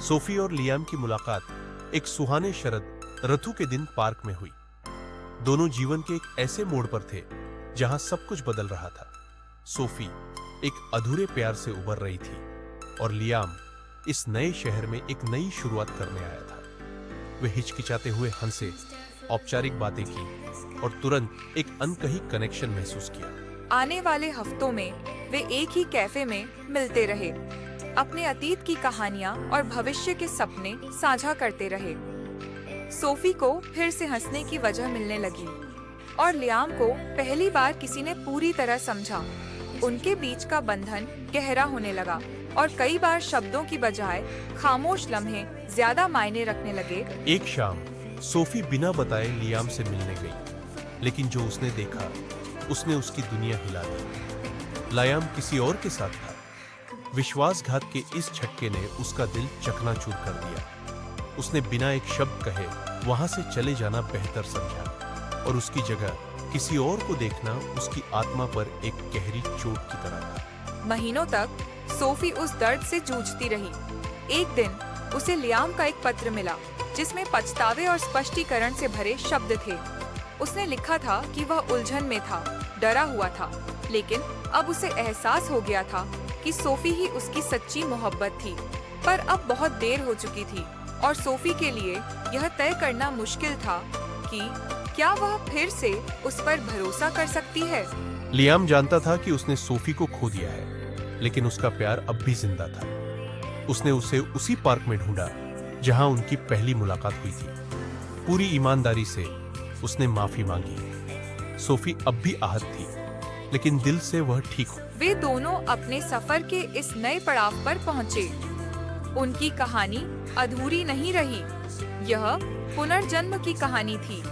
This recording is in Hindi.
सोफी और लियाम की मुलाकात एक सुहाने शरद ऋतु के दिन पार्क में हुई। दोनों जीवन के एक ऐसे मोड़ पर थे जहां सब कुछ बदल रहा था। सोफी एक अधूरे प्यार से उबर रही थी और लियाम इस नए शहर में एक नई शुरुआत करने आया था। वे हिचकिचाते हुए हंसे, औपचारिक बातें की और तुरंत एक अनकही कनेक्शन महसूस किया। आने वाले हफ्तों में वे एक ही कैफे में मिलते रहे, अपने अतीत की कहानियां और भविष्य के सपने साझा करते रहे। सोफी को फिर से हंसने की वजह मिलने लगी और लियाम को पहली बार किसी ने पूरी तरह समझा। उनके बीच का बंधन गहरा होने लगा और कई बार शब्दों की बजाय खामोश लम्हे ज्यादा मायने रखने लगे। एक शाम सोफी बिना बताए लियाम से मिलने गई, लेकिन जो उसने देखा उसने उसकी दुनिया हिला दी। लियाम किसी और के साथ था। विश्वासघात के इस झटके ने उसका दिल चकनाचूर कर दिया। उसने बिना एक शब्द कहे वहां से चले जाना बेहतर समझा और उसकी जगह किसी और को देखना उसकी आत्मा पर एक गहरी चोट की तरह था। महीनों तक सोफी उस दर्द से जूझती रही। एक दिन उसे लियाम का एक पत्र मिला जिसमें पछतावे और स्पष्टीकरण से भरे शब्द थे। उसने लिखा था कि वह उलझन में था, डरा हुआ था, लेकिन अब उसे एहसास हो गया था कि सोफी ही उसकी सच्ची मोहब्बत थी। पर अब बहुत देर हो चुकी थी और सोफी के लिए यह तय करना मुश्किल था कि क्या वह फिर से उस पर भरोसा कर सकती है। लियाम जानता था कि उसने सोफी को खो दिया है, लेकिन उसका प्यार अब भी जिंदा था। उसने उसे उसी पार्क में ढूंढा जहां उनकी पहली मुलाकात हुई थी। पूरी ईमानदारी से उसने माफी मांगी। सोफी अब भी आहत थी, लेकिन दिल से वह ठीक हो। वे दोनों अपने सफर के इस नए पड़ाव पर पहुंचे। उनकी कहानी अधूरी नहीं रही, यह पुनर्जन्म की कहानी थी।